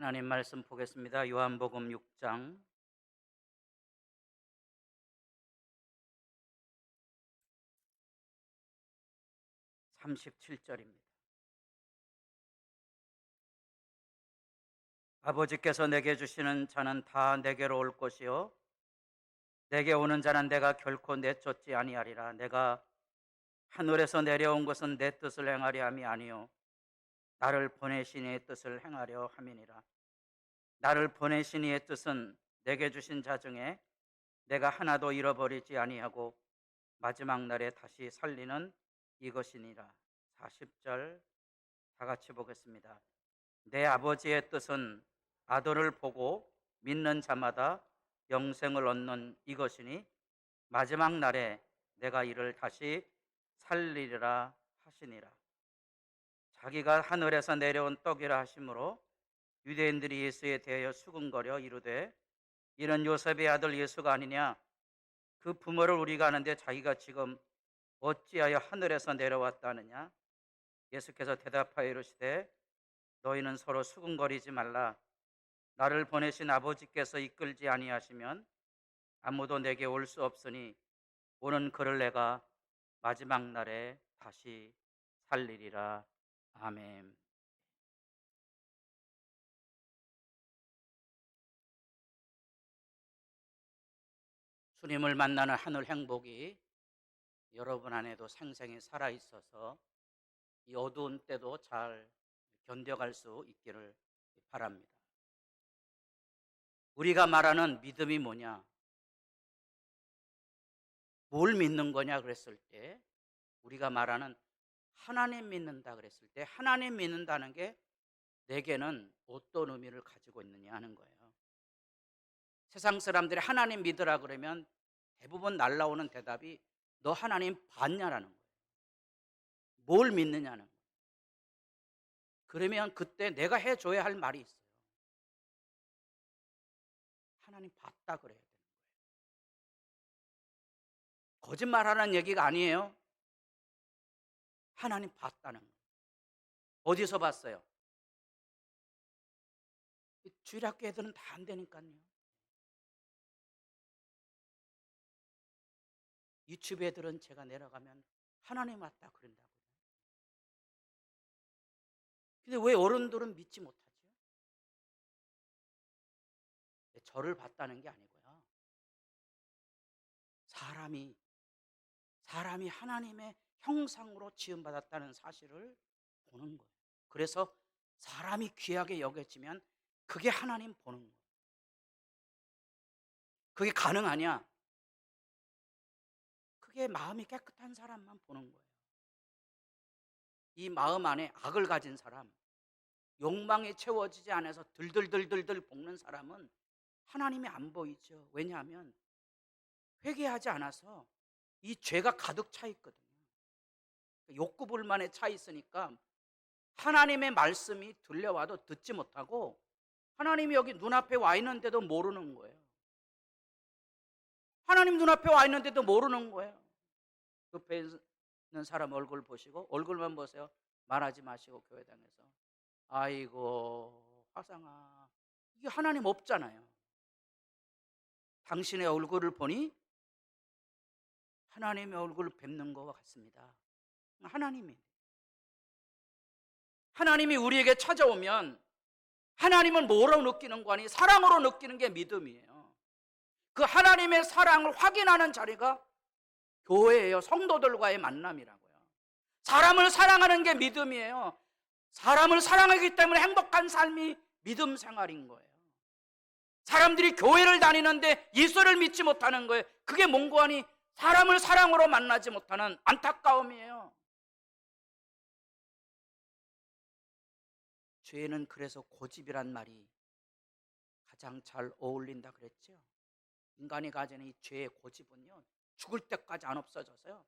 하나님 말씀 보겠습니다. 요한복음 6장 37절입니다. 아버지께서 내게 주시는 자는 다 내게로 올 것이요 내게 오는 자는 내가 결코 내쫓지 아니하리라. 내가 하늘에서 내려온 것은 내 뜻을 행하려 함이 아니요 나를 보내신 이의 뜻을 행하려 함이니라. 나를 보내신 이의 뜻은 내게 주신 자 중에 내가 하나도 잃어버리지 아니하고 마지막 날에 다시 살리는 이것이니라. 40절 다 같이 보겠습니다. 내 아버지의 뜻은 아들을 보고 믿는 자마다 영생을 얻는 이것이니 마지막 날에 내가 이를 다시 살리리라 하시니라. 자기가 하늘에서 내려온 떡이라 하심으로 유대인들이 예수에 대하여 수군거려 이르되 이는 요셉의 아들 예수가 아니냐. 그 부모를 우리가 아는데 자기가 지금 어찌하여 하늘에서 내려왔다 하느냐. 예수께서 대답하여 이르시되 너희는 서로 수군거리지 말라. 나를 보내신 아버지께서 이끌지 아니하시면 아무도 내게 올 수 없으니 오는 그를 내가 마지막 날에 다시 살리리라. 아멘. 주님을 만나는 하늘 행복이 여러분 안에도 생생히 살아있어서 이 어두운 때도 잘 견뎌갈 수 있기를 바랍니다. 우리가 말하는 믿음이 뭐냐? 뭘 믿는 거냐 그랬을 때 우리가 말하는 하나님 믿는다 그랬을 때 하나님 믿는다는 게 내게는 어떤 의미를 가지고 있느냐 하는 거예요. 세상 사람들이 하나님 믿으라 그러면 대부분 날라오는 대답이 너 하나님 봤냐라는 거예요. 뭘 믿느냐는 거예요. 그러면 그때 내가 해줘야 할 말이 있어요. 하나님 봤다 그래야 되는 거예요. 거짓말하는 얘기가 아니에요. 하나님 봤다는 거예요. 어디서 봤어요? 주일학교 애들은 다 안 되니까요. 유치부 애들은 제가 내려가면 하나님 왔다 그런다고요. 근데 왜 어른들은 믿지 못하죠? 저를 봤다는 게 아니고요. 사람이 하나님의 형상으로 지음받았다는 사실을 보는 거예요. 그래서 사람이 귀하게 여겨지면 그게 하나님 보는 거예요. 그게 가능하냐? 그게 마음이 깨끗한 사람만 보는 거예요. 이 마음 안에 악을 가진 사람, 욕망이 채워지지 않아서 들들들들들 볶는 사람은 하나님이 안 보이죠. 왜냐하면 회개하지 않아서 이 죄가 가득 차 있거든요. 욕구 불만에 차 있으니까 하나님의 말씀이 들려와도 듣지 못하고 하나님이 여기 눈앞에 와 있는데도 모르는 거예요. 하나님 눈앞에 와 있는데도 모르는 거예요. 옆에 있는 사람 얼굴 보시고 얼굴만 보세요. 말하지 마시고 교회당에서 아이고 화상아, 이게 하나님 없잖아요. 당신의 얼굴을 보니 하나님의 얼굴을 뵙는 것 같습니다. 하나님이 우리에게 찾아오면 하나님은 뭐로 느끼는 거 아니? 사랑으로 느끼는 게 믿음이에요. 그 하나님의 사랑을 확인하는 자리가 교회예요. 성도들과의 만남이라고요. 사람을 사랑하는 게 믿음이에요. 사람을 사랑하기 때문에 행복한 삶이 믿음 생활인 거예요. 사람들이 교회를 다니는데 예수를 믿지 못하는 거예요. 그게 뭔고 하니? 사람을 사랑으로 만나지 못하는 안타까움이에요. 죄는 그래서 고집이란 말이 가장 잘 어울린다 그랬죠. 인간이 가지는 이 죄의 고집은요, 죽을 때까지 안 없어져서요,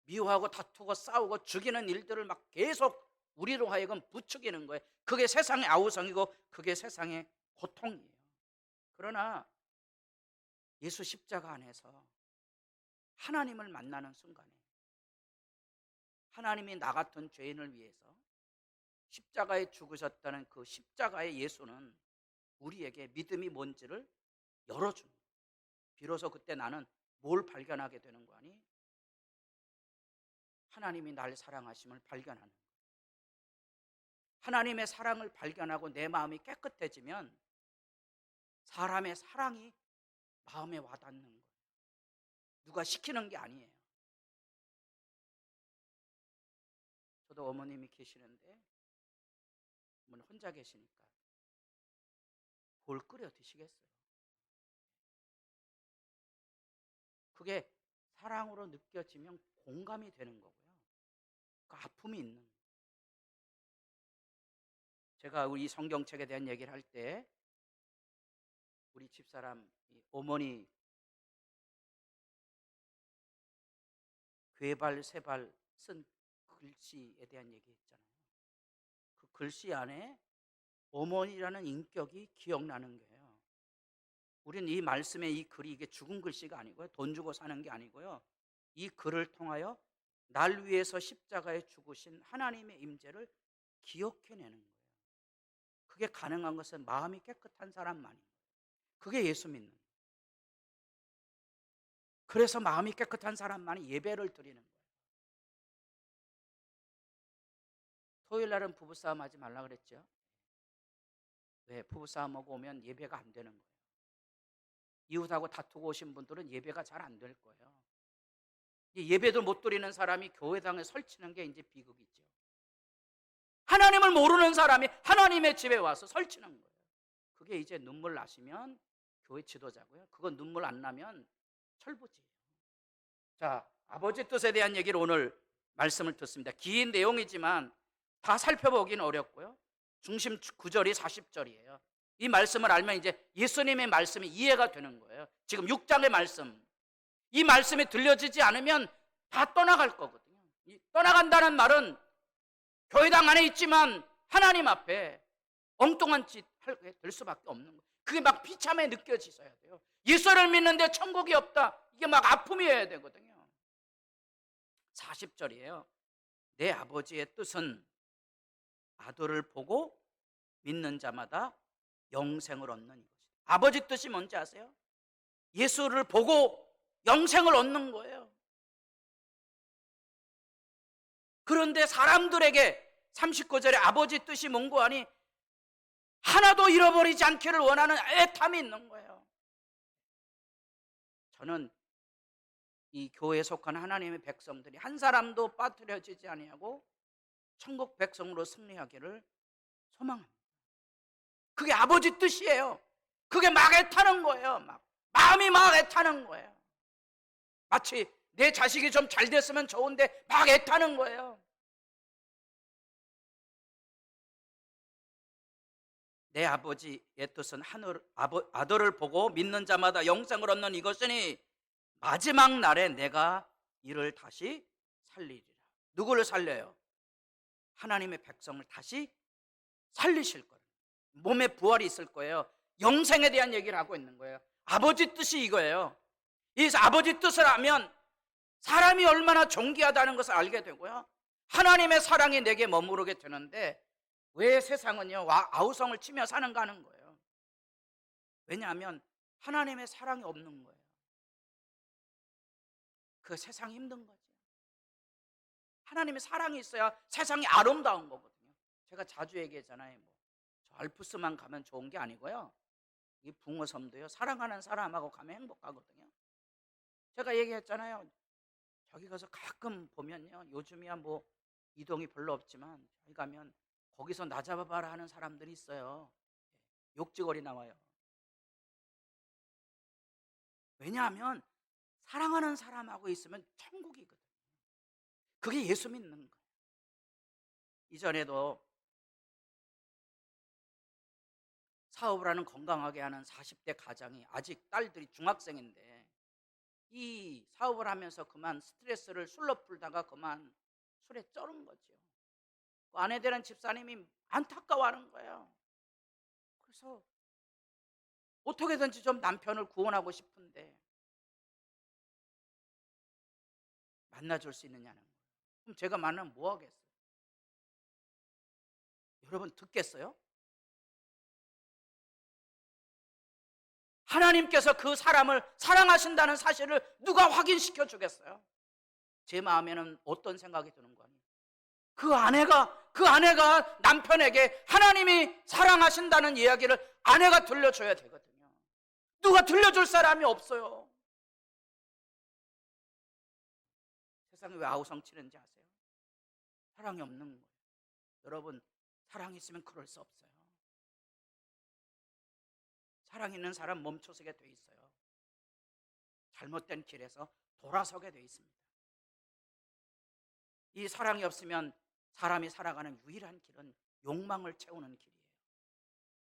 미워하고 다투고 싸우고 죽이는 일들을 막 계속 우리로 하여금 부추기는 거예요. 그게 세상의 아우성이고 그게 세상의 고통이에요. 그러나 예수 십자가 안에서 하나님을 만나는 순간에 하나님이 나 같은 죄인을 위해서 십자가에 죽으셨다는 그 십자가의 예수는 우리에게 믿음이 뭔지를 열어주는 거예요. 비로소 그때 나는 뭘 발견하게 되는 거 아니? 하나님이 날 사랑하심을 발견하는 거예요. 하나님의 사랑을 발견하고 내 마음이 깨끗해지면 사람의 사랑이 마음에 와닿는 거예요. 누가 시키는 게 아니에요. 저도 어머님이 계시는데 어머니 혼자 계시니까 뭘 끓여 드시겠어요? 그게 사랑으로 느껴지면 공감이 되는 거고요. 그 아픔이 있는 거예요. 제가 우리 성경책에 대한 얘기를 할 때 우리 집사람 어머니 괴발 세발 쓴 글씨에 대한 얘기했잖아요. 그 글씨 안에 어머니라는 인격이 기억나는 거예요. 우리는 이 말씀의 이 글이 이게 죽은 글씨가 아니고요, 돈 주고 사는 게 아니고요, 이 글을 통하여 날 위해서 십자가에 죽으신 하나님의 임재를 기억해내는 거예요. 그게 가능한 것은 마음이 깨끗한 사람만이. 그게 예수 믿는 거예요. 그래서 마음이 깨끗한 사람만이 예배를 드리는 거예요. 토요일 날은 부부싸움 하지 말라 그랬죠. 왜? 부부싸움하고 오면 예배가 안 되는 거예요. 이웃하고 다투고 오신 분들은 예배가 잘 안 될 거예요. 예배도 못 드리는 사람이 교회당에 설치는 게 이제 비극이죠. 하나님을 모르는 사람이 하나님의 집에 와서 설치는 거예요. 그게 이제 눈물 나시면 교회 지도자고요, 그건 눈물 안 나면 철부지예요. 자, 아버지 뜻에 대한 얘기를 오늘 말씀을 듣습니다. 긴 내용이지만 다 살펴보기는 어렵고요, 중심 구절이 40절이에요. 이 말씀을 알면 이제 예수님의 말씀이 이해가 되는 거예요. 지금 6장의 말씀, 이 말씀이 들려지지 않으면 다 떠나갈 거거든요. 떠나간다는 말은 교회당 안에 있지만 하나님 앞에 엉뚱한 짓 하게 될 수밖에 없는 거예요. 그게 막 비참해 느껴지셔야 돼요. 예수를 믿는데 천국이 없다, 이게 막 아픔이어야 되거든요. 40절이에요. 내 아버지의 뜻은 아들을 보고 믿는 자마다 영생을 얻는 이것이다. 아버지 뜻이 뭔지 아세요? 예수를 보고 영생을 얻는 거예요. 그런데 사람들에게 39절에 아버지 뜻이 뭔고 하니 하나도 잃어버리지 않기를 원하는 애탐이 있는 거예요. 저는 이 교회에 속한 하나님의 백성들이 한 사람도 빠뜨려지지 아니하고 천국 백성으로 승리하기를 소망합니다. 그게 아버지 뜻이에요. 그게 막 애타는 거예요. 마음이 막 애타는 거예요. 마치 내 자식이 좀 잘 됐으면 좋은데 막 애타는 거예요. 내 아버지의 뜻은 아들을 보고 믿는 자마다 영생을 얻는 이것이니 마지막 날에 내가 이를 다시 살리리라. 누구를 살려요? 하나님의 백성을 다시 살리실 거예요. 몸에 부활이 있을 거예요. 영생에 대한 얘기를 하고 있는 거예요. 아버지 뜻이 이거예요. 이 아버지 뜻을 알면 사람이 얼마나 존귀하다는 것을 알게 되고요, 하나님의 사랑이 내게 머무르게 되는데 왜 세상은요 아우성을 치며 사는가 하는 거예요. 왜냐하면 하나님의 사랑이 없는 거예요. 그 세상이 힘든 거죠. 하나님의 사랑이 있어야 세상이 아름다운 거거든요. 제가 자주 얘기했잖아요. 저 알프스만 가면 좋은 게 아니고요, 이 붕어섬도요 사랑하는 사람하고 가면 행복하거든요. 제가 얘기했잖아요. 저기 가서 가끔 보면요, 요즘이야 이동이 별로 없지만 저기 가면 거기서 나 잡아봐라 하는 사람들이 있어요. 욕지거리 나와요. 왜냐하면 사랑하는 사람하고 있으면 천국이거든요. 그게 예수 믿는 거예요. 이전에도 사업을 하는 건강하게 하는 40대 가장이 아직 딸들이 중학생인데 이 사업을 하면서 그만 스트레스를 술로 풀다가 그만 술에 쩔은 거죠. 그 아내 되는 집사님이 안타까워하는 거예요. 그래서 어떻게든지 좀 남편을 구원하고 싶은데 만나줄 수 있느냐는 거예요. 그럼 제가 만나면 뭐 하겠어요? 여러분 듣겠어요? 하나님께서 그 사람을 사랑하신다는 사실을 누가 확인시켜 주겠어요? 제 마음에는 어떤 생각이 드는 거 아니에요? 그 아내가 남편에게 하나님이 사랑하신다는 이야기를 아내가 들려줘야 되거든요. 누가 들려줄 사람이 없어요. 세상에 왜 아우성치는지 아세요? 사랑이 없는 거예요. 여러분, 사랑이 있으면 그럴 수 없어요. 사랑 있는 사람 멈춰서게 돼 있어요. 잘못된 길에서 돌아서게 돼 있습니다. 이 사랑이 없으면 사람이 살아가는 유일한 길은 욕망을 채우는 길이에요.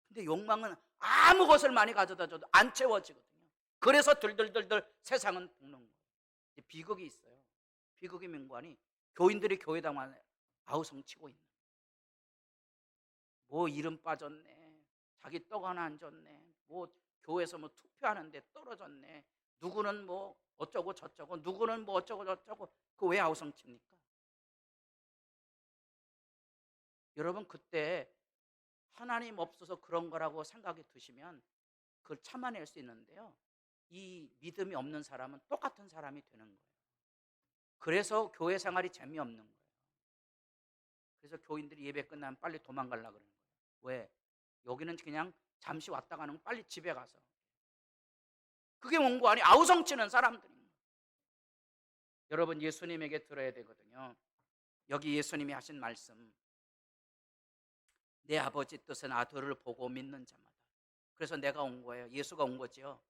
근데 욕망은 아무 것을 많이 가져다 줘도 안 채워지거든요. 그래서 들들들들 세상은 볶는 거예요. 비극이 있어요. 비극의 명관이 교인들이 교회당 아우성치고 있는 거예요. 뭐 이름 빠졌네, 자기 떡 하나 안 줬네, 뭐 교회에서 뭐 투표하는데 떨어졌네, 누구는 뭐 어쩌고 저쩌고, 누구는 뭐 어쩌고 저쩌고. 그 왜 아우성칩니까? 여러분, 그때 하나님 없어서 그런 거라고 생각이 드시면 그걸 참아낼 수 있는데요, 이 믿음이 없는 사람은 똑같은 사람이 되는 거예요. 그래서 교회 생활이 재미없는 거예요. 그래서 교인들이 예배 끝나면 빨리 도망가려고 그러는 거예요. 왜? 여기는 그냥 잠시 왔다 가는 거, 빨리 집에 가서. 그게 원고 아니 아우성치는 사람들입니다. 여러분, 예수님에게 들어야 되거든요. 여기 예수님이 하신 말씀, 내 아버지 뜻은 아들을 보고 믿는 자마다. 그래서 내가 온 거예요. 예수가 온 거죠.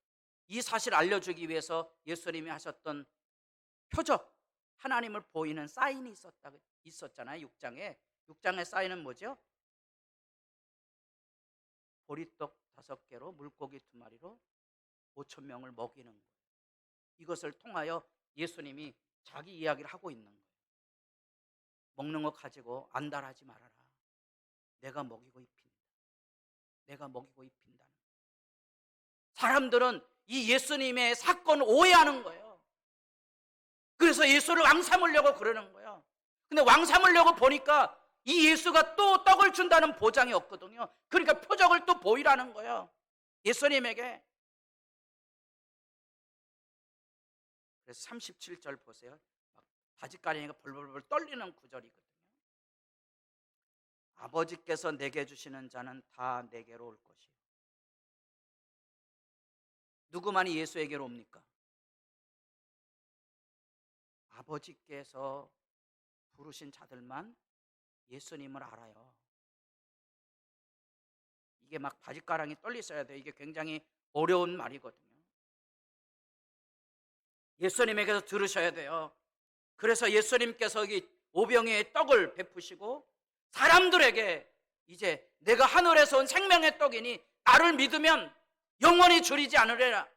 이 사실을 알려주기 위해서 예수님이 하셨던 표적, 하나님을 보이는 사인이 있었잖아요. 6장에 사인은 뭐죠? 보리떡 5개로 물고기 2마리로 5,000명을 먹이는 거예요. 이것을 통하여 예수님이 자기 이야기를 하고 있는 거예요. 먹는 거 가지고 안달하지 말아라. 내가 먹이고 입힌다. 내가 먹이고 입힌다는 거예요. 사람들은 이 예수님의 사건을 오해하는 거예요. 그래서 예수를 왕 삼으려고 그러는 거예요. 근데 왕 삼으려고 보니까 이 예수가 또 떡을 준다는 보장이 없거든요. 그러니까 표적을 또 보이라는 거예요, 예수님에게. 그래서 37절 보세요. 바짓가랑이가 벌벌벌 떨리는 구절이거든요. 아버지께서 내게 주시는 자는 다 내게로 올 것이요. 누구만이 예수에게로 옵니까? 아버지께서 부르신 자들만 예수님을 알아요. 이게 막 바짓가랑이 떨리셔야 돼요. 이게 굉장히 어려운 말이거든요. 예수님에게서 들으셔야 돼요. 그래서 예수님께서 이 오병이의 떡을 베푸시고 사람들에게 이제 내가 하늘에서 온 생명의 떡이니 나를 믿으면 영원히 줄이지 않으리라,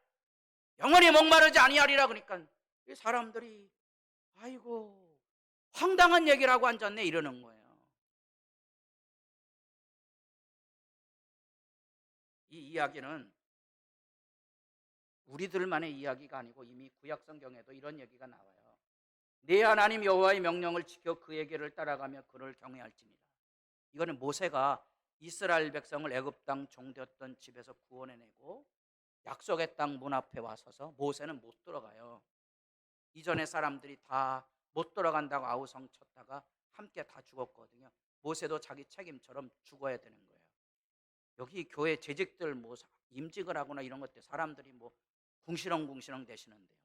영원히 목마르지 아니하리라. 그러니까 이 사람들이 아이고 황당한 얘기라고 앉았네 이러는 거예요. 이 이야기는 우리들만의 이야기가 아니고 이미 구약 성경에도 이런 얘기가 나와요. 내 하나님 여호와의 명령을 지켜 그의 길을 따라가며 그를 경외할지니라. 이거는 모세가 이스라엘 백성을 애굽 땅 종되었던 집에서 구원해내고 약속의 땅 문 앞에 와서서 모세는 못 들어가요. 이전에 사람들이 다 못 들어간다고 아우성 쳤다가 함께 다 죽었거든요. 모세도 자기 책임처럼 죽어야 되는 거예요. 여기 교회 재직들 뭐 임직을 하거나 이런 것들 사람들이 뭐 궁시렁궁시렁 되시는데요,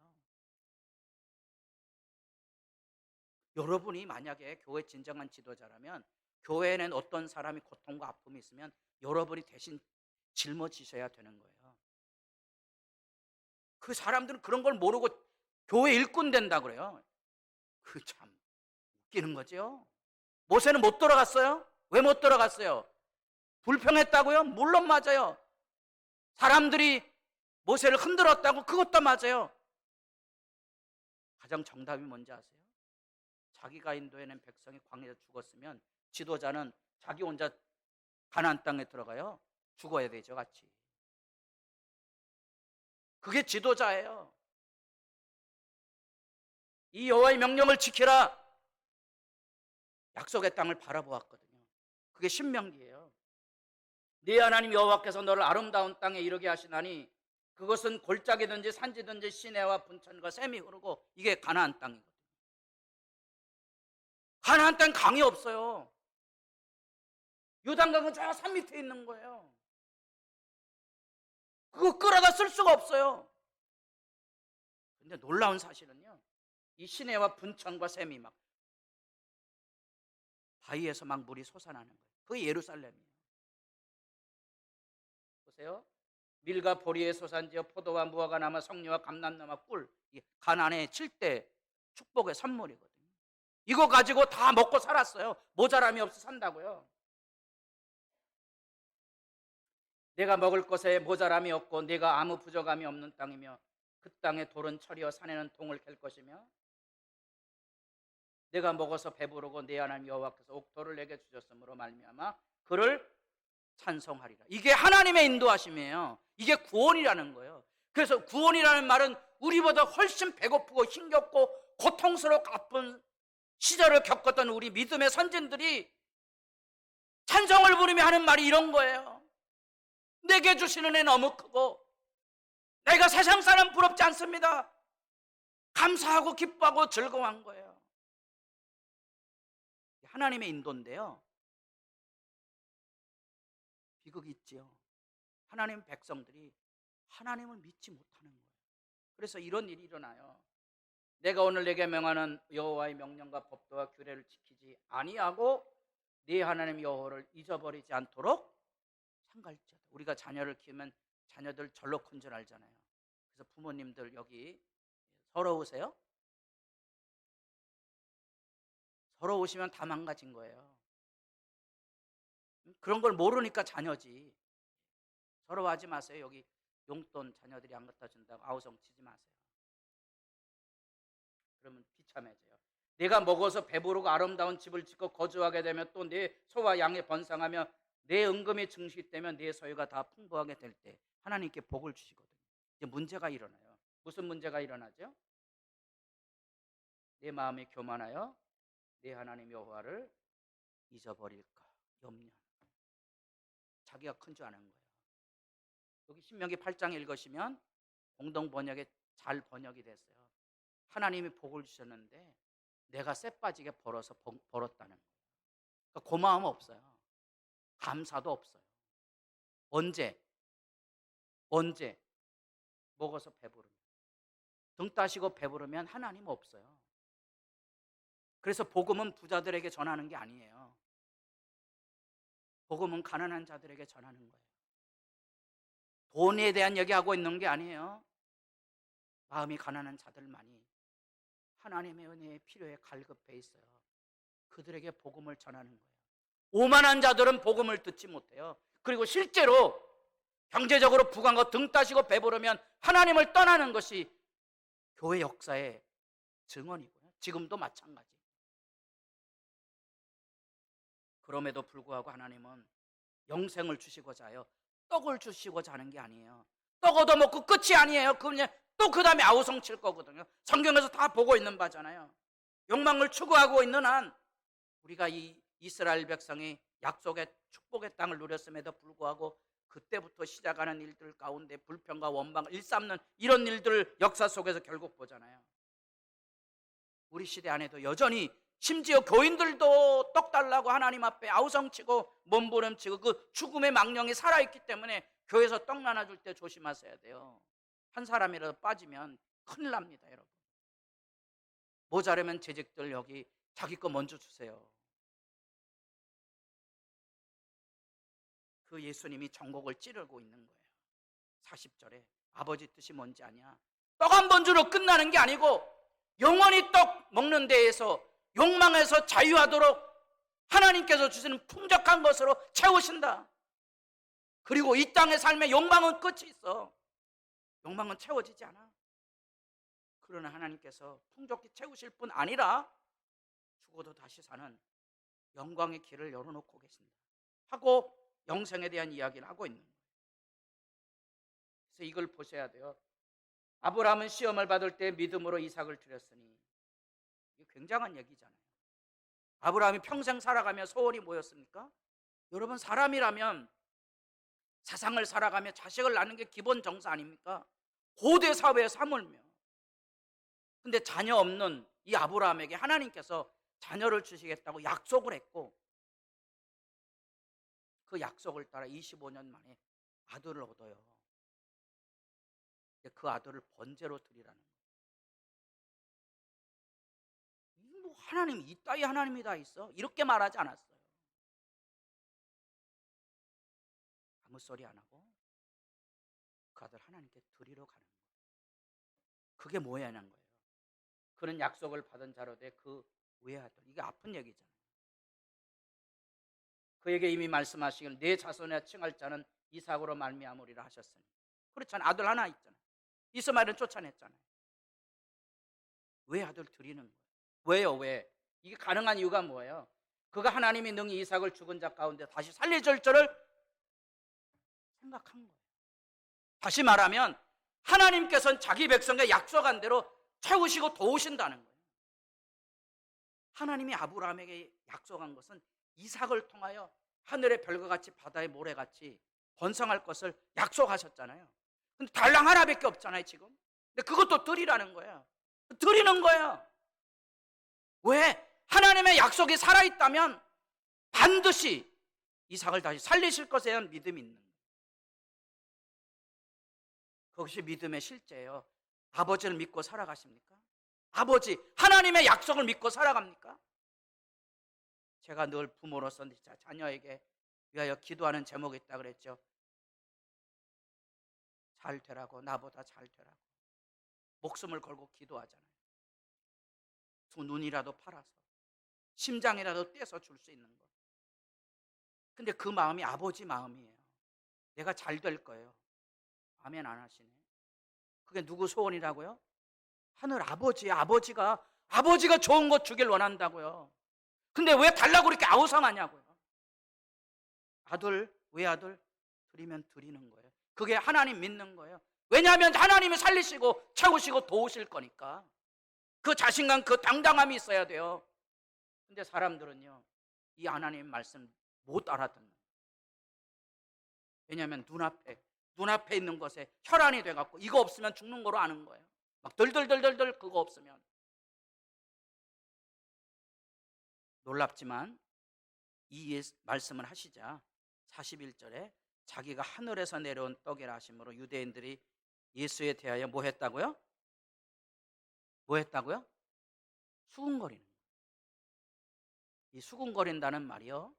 여러분이 만약에 교회 진정한 지도자라면 교회에는 어떤 사람이 고통과 아픔이 있으면 여러분이 대신 짊어지셔야 되는 거예요. 그 사람들은 그런 걸 모르고 교회 일꾼 된다 그래요. 그 참 웃기는 거죠. 모세는 못 들어갔어요. 왜 못 들어갔어요? 불평했다고요? 물론 맞아요. 사람들이 모세를 흔들었다고, 그것도 맞아요. 가장 정답이 뭔지 아세요? 자기가 인도해낸 백성이 광야에서 죽었으면 지도자는 자기 혼자 가나안 땅에 들어가요. 죽어야 되죠, 같이. 그게 지도자예요. 이 여호와의 명령을 지키라. 약속의 땅을 바라보았거든요. 그게 신명기예요. 네 하나님 여호와께서 너를 아름다운 땅에 이르게 하시나니 그것은 골짜기든지 산지든지 시내와 분천과 샘이 흐르고 이게 가나안 땅이거든요. 가나안 땅 강이 없어요. 요단강은 저 산 밑에 있는 거예요. 그거 끌어다 쓸 수가 없어요. 근데 놀라운 사실은요, 이 시내와 분천과 샘이 막 바위에서 막 물이 솟아나는 거예요. 그게 예루살렘이에요. 보세요. 밀과 보리에 솟아지어 포도와 무화과 나무 석류와 감람나무 꿀, 가나안의 7대 축복의 선물이거든요. 이거 가지고 다 먹고 살았어요. 모자람이 없어 산다고요. 내가 먹을 것에 모자람이 없고 내가 아무 부족함이 없는 땅이며 그 땅에 돌은 철이요 산에는 동을 캘 것이며 내가 먹어서 배부르고 내 하나님 여호와께서 옥토를 내게 주셨으므로 말미암아 그를 찬송하리라. 이게 하나님의 인도하심이에요. 이게 구원이라는 거예요. 그래서 구원이라는 말은 우리보다 훨씬 배고프고 힘겹고 고통스럽고 아픈 시절을 겪었던 우리 믿음의 선진들이 찬송을 부르며 하는 말이 이런 거예요. 내게 주시는 애 너무 크고 내가 세상 사람 부럽지 않습니다. 감사하고 기뻐하고 즐거워한 거예요. 하나님의 인도인데요, 비극이 있지요. 하나님 백성들이 하나님을 믿지 못하는 거예요. 그래서 이런 일이 일어나요. 내가 오늘 내게 명하는 여호와의 명령과 법도와 규례를 지키지 아니하고 네 하나님 여호와를 잊어버리지 않도록 삼갈지어다. 우리가 자녀를 키우면 자녀들 절로 큰 줄 알잖아요. 그래서 부모님들 여기 서러우세요? 서러우시면 다 망가진 거예요. 그런 걸 모르니까 자녀지. 서러워하지 마세요. 여기 용돈 자녀들이 안 갖다 준다고 아우성 치지 마세요. 그러면 비참해져요. 내가 먹어서 배부르고 아름다운 집을 짓고 거주하게 되면 또 내 소와 양이 번성하며 내 은금이 증식되면 내 소유가 다 풍부하게 될 때 하나님께 복을 주시거든요. 이제 문제가 일어나요. 무슨 문제가 일어나죠? 내 마음이 교만하여 내 하나님 여호와를 잊어버릴까 염려하는 거예요. 자기가 큰 줄 아는 거예요. 여기 신명기 8장 읽으시면 공동 번역에 잘 번역이 됐어요. 하나님이 복을 주셨는데 내가 쎄 빠지게 벌었다는 거예요. 그러니까 고마움 없어요. 감사도 없어요. 언제 먹어서 배부르면, 등 따시고 배부르면 하나님 없어요. 그래서 복음은 부자들에게 전하는 게 아니에요. 복음은 가난한 자들에게 전하는 거예요. 돈에 대한 얘기하고 있는 게 아니에요. 마음이 가난한 자들만이 하나님의 은혜의 필요에 갈급해 있어요. 그들에게 복음을 전하는 거예요. 오만한 자들은 복음을 듣지 못해요. 그리고 실제로 경제적으로 부강하고 등 따시고 배부르면 하나님을 떠나는 것이 교회 역사의 증언이고요. 지금도 마찬가지. 그럼에도 불구하고 하나님은 영생을 주시고자 해요. 떡을 주시고자 하는 게 아니에요. 떡 얻어먹고 끝이 아니에요. 그냥 또 그 다음에 아우성 칠 거거든요. 성경에서 다 보고 있는 바잖아요. 욕망을 추구하고 있는 한 우리가 이 이스라엘 백성이 약속의 축복의 땅을 누렸음에도 불구하고 그때부터 시작하는 일들 가운데 불평과 원망을 일삼는 이런 일들을 역사 속에서 결국 보잖아요. 우리 시대 안에도 여전히 심지어 교인들도 떡 달라고 하나님 앞에 아우성치고 몸부림치고 그 죽음의 망령이 살아있기 때문에 교회에서 떡 나눠줄 때 조심하셔야 돼요. 한 사람이라도 빠지면 큰일 납니다, 여러분. 모자라면 재직들 여기 자기 거 먼저 주세요. 그 예수님이 전곡을 찌르고 있는 거예요. 40절에 아버지 뜻이 뭔지 아냐? 떡 한 번 주로 끝나는 게 아니고 영원히 떡 먹는 데에서 욕망에서 자유하도록 하나님께서 주시는 풍족한 것으로 채우신다. 그리고 이 땅의 삶의 욕망은 끝이 있어. 욕망은 채워지지 않아. 그러나 하나님께서 풍족히 채우실 뿐 아니라 죽어도 다시 사는 영광의 길을 열어놓고 계신다 하고 영생에 대한 이야기를 하고 있는 거예요. 그래서 이걸 보셔야 돼요. 아브라함은 시험을 받을 때 믿음으로 이삭을 드렸으니, 이게 굉장한 얘기잖아요. 아브라함이 평생 살아가며 소원이 뭐였습니까? 여러분, 사람이라면 사상을 살아가며 자식을 낳는 게 기본 정서 아닙니까? 고대 사회의 하물며. 근데 자녀 없는 이 아브라함에게 하나님께서 자녀를 주시겠다고 약속을 했고, 그 약속을 따라 25년 만에 아들을 얻어요. 근데 그 아들을 번제로 드리라는 거예요. 뭐 하나님 이따위 하나님이 다 있어? 이렇게 말하지 않았어요. 아무 소리 안 하고 그 아들 하나님께 드리러 가는 거예요. 그게 뭐냐는 거예요. 그런 약속을 받은 자로 돼 그 외아들. 이게 아픈 얘기잖아요. 그에게 이미 말씀하시길 내 자손에 칭할 자는 이삭으로 말미암으리라 하셨으니. 그렇잖아요. 아들 하나 있잖아요. 이스마엘은 쫓아냈잖아요. 왜 아들 드리는 거예요? 왜요? 왜? 이게 가능한 이유가 뭐예요? 그가 하나님이 능히 이삭을 죽은 자 가운데 다시 살려줄 줄을 생각한 거예요. 다시 말하면 하나님께서는 자기 백성에게 약속한 대로 채우시고 도우신다는 거예요. 하나님이 아브라함에게 약속한 것은 이삭을 통하여 하늘의 별과 같이 바다의 모래같이 번성할 것을 약속하셨잖아요. 근데 달랑 하나밖에 없잖아요 지금. 근데 그것도 드리라는 거예요. 드리는 거예요. 왜? 하나님의 약속이 살아있다면 반드시 이삭을 다시 살리실 것에 대한 믿음이 있는 거예요. 그것이 믿음의 실제예요. 아버지를 믿고 살아가십니까? 아버지 하나님의 약속을 믿고 살아갑니까? 제가 늘 부모로서 자녀에게 위하여 기도하는 제목이 있다 그랬죠. 잘 되라고, 나보다 잘 되라고. 목숨을 걸고 기도하잖아요. 두 눈이라도 팔아서, 심장이라도 떼서 줄 수 있는 것. 근데 그 마음이 아버지 마음이에요. 내가 잘 될 거예요. 아멘 안 하시네. 그게 누구 소원이라고요? 하늘 아버지의 아버지가 좋은 것 주길 원한다고요. 근데 왜 달라고 그렇게 아우성하냐고요. 아들, 외아들 드리면 드리는 거예요. 그게 하나님 믿는 거예요. 왜냐하면 하나님이 살리시고 채우시고 도우실 거니까. 그 자신감, 그 당당함이 있어야 돼요. 근데 사람들은요, 이 하나님 말씀 못 알아듣는 거예요. 왜냐하면 눈앞에 있는 것에 혈안이 돼갖고 이거 없으면 죽는 거로 아는 거예요. 막 덜덜덜덜덜 그거 없으면. 놀랍지만 이 말씀을 하시자 41절에 자기가 하늘에서 내려온 떡이라 하심으로 유대인들이 예수에 대하여 뭐 했다고요? 뭐 했다고요? 수군거리는 거예요. 이 수군거린다는 말이요,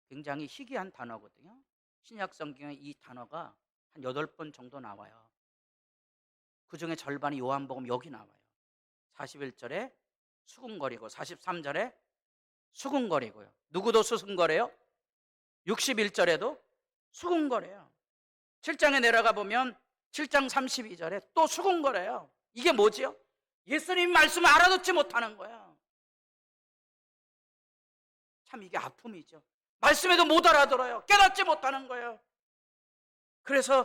굉장히 희귀한 단어거든요. 신약 성경에 이 단어가 한 8번 정도 나와요. 그 중에 절반이 요한복음 여기 나와요. 41절에 수군거리고 43절에 수군거리고요. 누구도 수군거려요? 61절에도 수군거려요. 7장에 내려가 보면 7장 32절에 또 수군거려요. 이게 뭐지요? 예수님 말씀을 알아듣지 못하는 거예요. 참 이게 아픔이죠. 말씀에도 못 알아들어요. 깨닫지 못하는 거예요. 그래서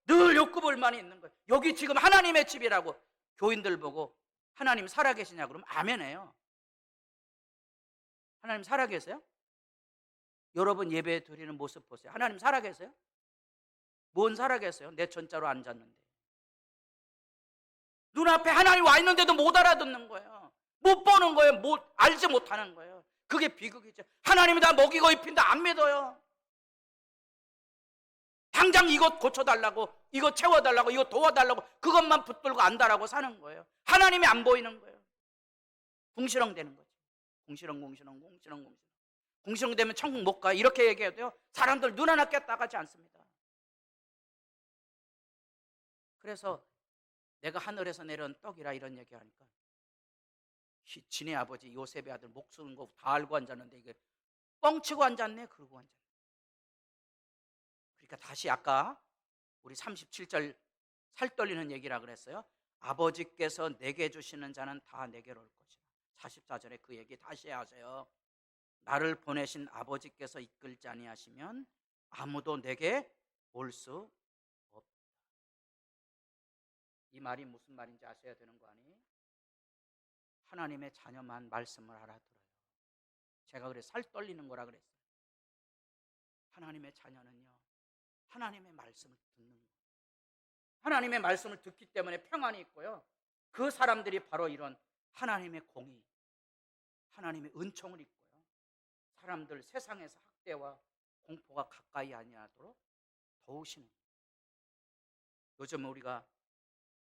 늘 욕구불만이 있는 거예요. 여기 지금 하나님의 집이라고 교인들 보고 하나님 살아계시냐 그러면 아멘해요. 하나님 살아계세요? 여러분 예배 드리는 모습 보세요. 하나님 살아계세요? 뭔 살아계세요? 내 전자로 앉았는데. 눈앞에 하나님 와 있는데도 못 알아듣는 거예요. 못 보는 거예요. 알지 못하는 거예요. 그게 비극이죠. 하나님이 다 먹이고 입힌다 안 믿어요. 당장 이것 고쳐달라고, 이것 채워달라고, 이것 도와달라고 그것만 붙들고 안다라고 사는 거예요. 하나님이 안 보이는 거예요. 궁시렁 되는 거죠. 궁시렁 되면 천국 못 가 이렇게 얘기해도요, 사람들 눈 하나 깼다 가지 않습니다. 그래서 내가 하늘에서 내려온 떡이라 이런 얘기하니까 지네 아버지 요셉의 아들 목 쓰는 거 다 알고 앉았는데 이게 뻥치고 앉았네 그러고 앉았네. 그러니까 다시 아까 우리 37절 살떨리는 얘기라 그랬어요. 아버지께서 내게 주시는 자는 다 내게로 올 것이라. 44절에 그 얘기 다시 하세요. 나를 보내신 아버지께서 이끌지 아니하시면 아무도 내게 올 수 없다. 이 말이 무슨 말인지 아셔야 되는 거 아니에요? 하나님의 자녀만 말씀을 알아들어요. 제가 그래서 살 떨리는 거라 그랬어요. 하나님의 자녀는요, 하나님의 말씀을 듣는 거예요. 하나님의 말씀을 듣기 때문에 평안이 있고요. 그 사람들이 바로 이런 하나님의 공의, 하나님의 은총을 입고요. 사람들 세상에서 학대와 공포가 가까이 아니하도록 도우시는 거예요. 요즘 우리가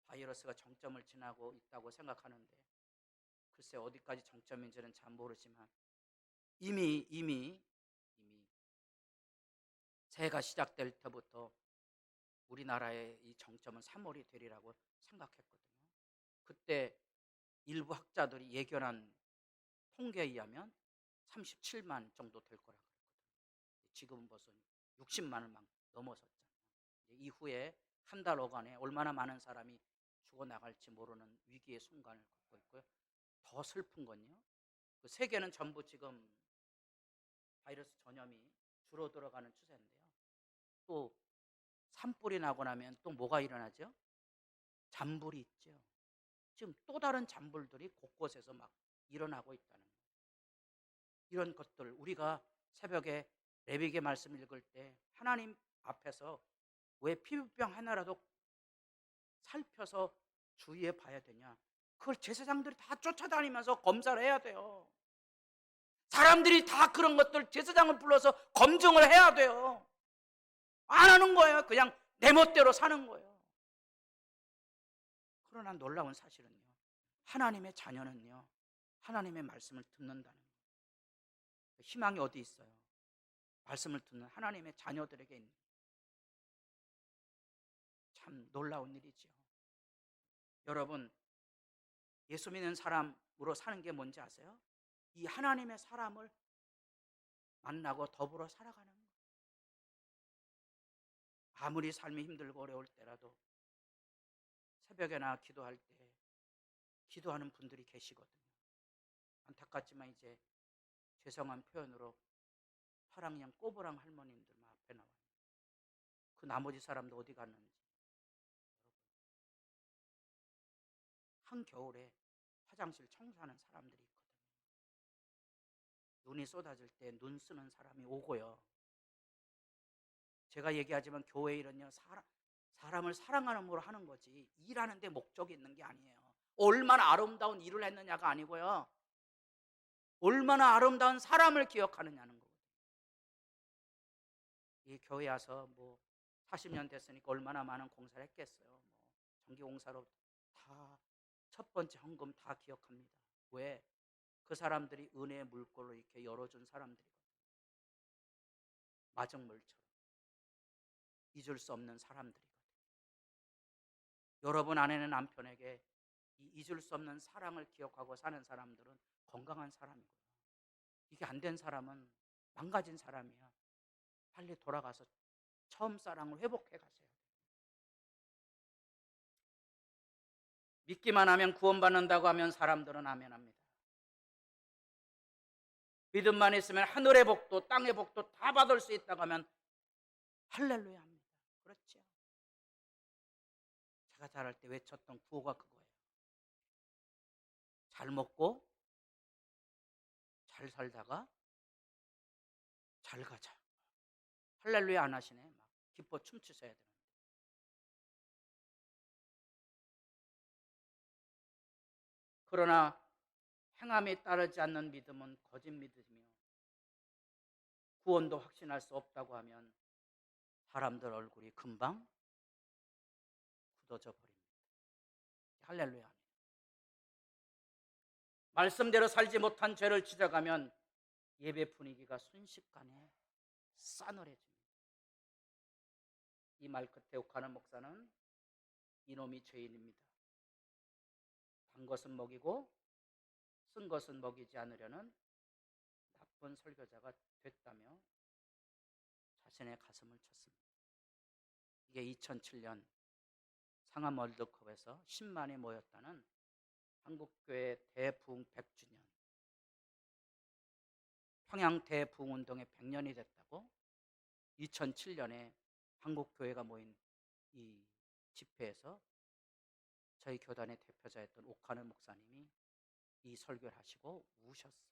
바이러스가 정점을 지나고 있다고 생각하는데 글쎄 어디까지 정점인지는 잘 모르지만 이미 새해가 시작될 때부터 우리나라의 이 정점은 3월이 되리라고 생각했거든요. 그때 일부 학자들이 예견한 통계에 의하면 37만 정도 될 거라고 그랬거든요. 지금은 벌써 60만을 막 넘어섰잖아요. 이후에 한 달 어간에 얼마나 많은 사람이 죽어나갈지 모르는 위기의 순간을 겪고 있고요. 더 슬픈 건요, 그 세계는 전부 지금 바이러스 전염이 줄어들어가는 추세인데요. 또 산불이 나고 나면 또 뭐가 일어나죠? 잔불이 있죠. 지금 또 다른 잔불들이 곳곳에서 막 일어나고 있다는 거예요. 이런 것들 우리가 새벽에 레위기 말씀 읽을 때 하나님 앞에서 왜 피부병 하나라도 살펴서 주의해 봐야 되냐? 그걸 제사장들이 다 쫓아다니면서 검사를 해야 돼요. 사람들이 다 그런 것들 제사장을 불러서 검증을 해야 돼요. 안 하는 거예요. 그냥 내 멋대로 사는 거예요. 그러나 놀라운 사실은요, 하나님의 자녀는요, 하나님의 말씀을 듣는다는 거예요. 희망이 어디 있어요? 말씀을 듣는 하나님의 자녀들에게 있는, 참 놀라운 일이죠. 여러분, 예수 믿는 사람으로 사는 게 뭔지 아세요? 이 하나님의 사람을 만나고 더불어 살아가는 거예요. 아무리 삶이 힘들고 어려울 때라도 새벽에나 기도할 때 기도하는 분들이 계시거든요. 안타깝지만 이제 죄송한 표현으로 파랑양 꼬부랑 할머님들만 앞에 나와요. 그 나머지 사람도 어디 갔는지. 한겨울에 화장실 청소하는 사람들이 있거든요. 눈이 쏟아질 때 눈 쓰는 사람이 오고요. 제가 얘기하지만 교회 일은요, 사람을 사랑하는 걸 하는 거지 일하는 데 목적이 있는 게 아니에요. 얼마나 아름다운 일을 했느냐가 아니고요, 얼마나 아름다운 사람을 기억하느냐는 거거든요. 이 교회 와서 뭐 40년 됐으니까 얼마나 많은 공사를 했겠어요. 뭐 전기공사로 다 첫 번째 헌금 다 기억합니다. 왜? 그 사람들이 은혜의 물꼬를 이렇게 열어준 사람들이거든요. 마정물처럼 잊을 수 없는 사람들이거든요. 여러분 아내는 남편에게 이 잊을 수 없는 사랑을 기억하고 사는 사람들은 건강한 사람이고요. 이게 안 된 사람은 망가진 사람이야. 빨리 돌아가서 처음 사랑을 회복해 가세요. 믿기만 하면 구원받는다고 하면 사람들은 아멘합니다. 믿음만 있으면 하늘의 복도 땅의 복도 다 받을 수 있다고 하면 할렐루야 합니다. 그렇죠? 제가 자랄 때 외쳤던 구호가 그거예요. 잘 먹고 잘 살다가 잘 가자. 할렐루야 안 하시네. 막 기뻐 춤추셔야 되는데. 그러나 행함에 따르지 않는 믿음은 거짓 믿음이며 구원도 확신할 수 없다고 하면 사람들 얼굴이 금방 굳어져 버립니다. 할렐루야. 말씀대로 살지 못한 죄를 지적하면 예배 분위기가 순식간에 싸늘해집니다. 이 말 끝에 욱하는 목사는 이놈이 죄인입니다. 단 것은 먹이고 쓴 것은 먹이지 않으려는 나쁜 설교자가 됐다며 자신의 가슴을 쳤습니다. 이게 2007년 상암 월드컵에서 10만이 모였다는 한국교회 대부흥 100주년, 평양 대부흥운동의 100년이 됐다고 2007년에 한국교회가 모인 이 집회에서 저희 교단의 대표자였던 옥하는 목사님이 이 설교를 하시고 우셨어요.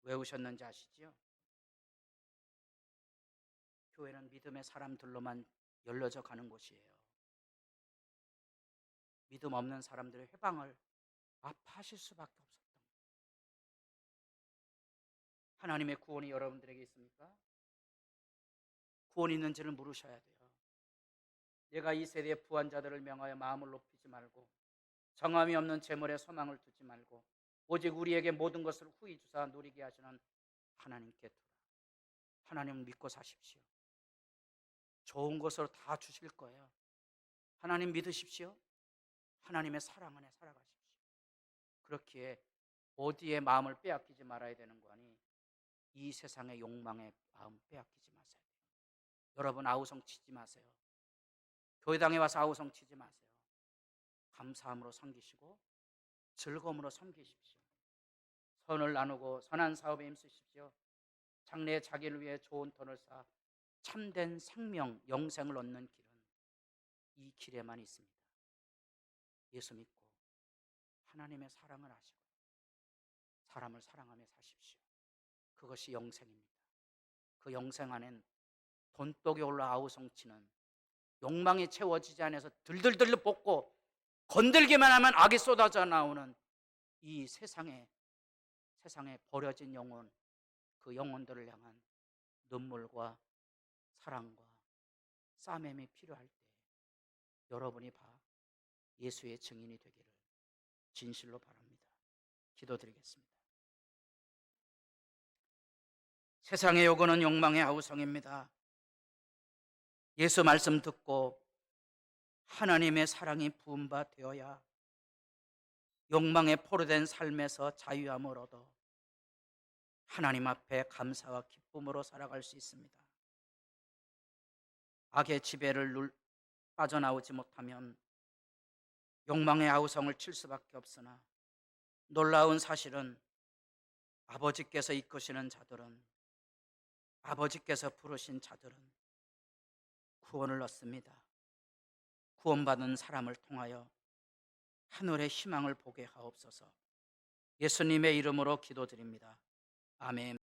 왜 우셨는지 아시죠? 교회는 믿음의 사람들로만 열려져 가는 곳이에요. 믿음 없는 사람들의 회방을 아파하실 수밖에 없었던 거예요. 하나님의 구원이 여러분들에게 있습니까? 구원이 있는지를 물으셔야 돼요. 내가 이 세대의 부한자들을 명하여 마음을 높이지 말고 정함이 없는 재물에 소망을 두지 말고 오직 우리에게 모든 것을 후히 주사 누리게 하시는 하나님께 두라. 하나님을 믿고 사십시오. 좋은 것으로 다 주실 거예요. 하나님 믿으십시오. 하나님의 사랑 안에 살아가십시오. 그렇기에 어디에 마음을 빼앗기지 말아야 되는 거 아니, 이 세상의 욕망에 마음 빼앗기지 마세요. 여러분 아우성 치지 마세요. 교회당에 와서 아우성 치지 마세요. 감사함으로 섬기시고 즐거움으로 섬기십시오. 선을 나누고 선한 사업에 힘쓰십시오. 장래에 자기를 위해 좋은 돈을 쌓아 참된 생명, 영생을 얻는 길은 이 길에만 있습니다. 예수 믿고 하나님의 사랑을 아시고 사람을 사랑하며 사십시오. 그것이 영생입니다. 그 영생 안엔 돈독이 올라 아우성치는 욕망이 채워지지 않아서 들들들 볶고 건들기만 하면 악이 쏟아져 나오는 이 세상에 버려진 영혼, 그 영혼들을 향한 눈물과 사랑과 싸매이 필요할 때 여러분이 예수의 증인이 되기를 진실로 바랍니다. 기도드리겠습니다. 세상의 요구는 욕망의 아우성입니다. 예수 말씀 듣고 하나님의 사랑이 부은 바 되어야 욕망에 포로된 삶에서 자유함을 얻어 하나님 앞에 감사와 기쁨으로 살아갈 수 있습니다. 악의 지배를 빠져나오지 못하면 욕망의 아우성을 칠 수밖에 없으나 놀라운 사실은 아버지께서 이끄시는 자들은, 아버지께서 부르신 자들은 구원을 얻습니다. 구원받은 사람을 통하여 하늘의 희망을 보게 하옵소서. 예수님의 이름으로 기도드립니다. 아멘.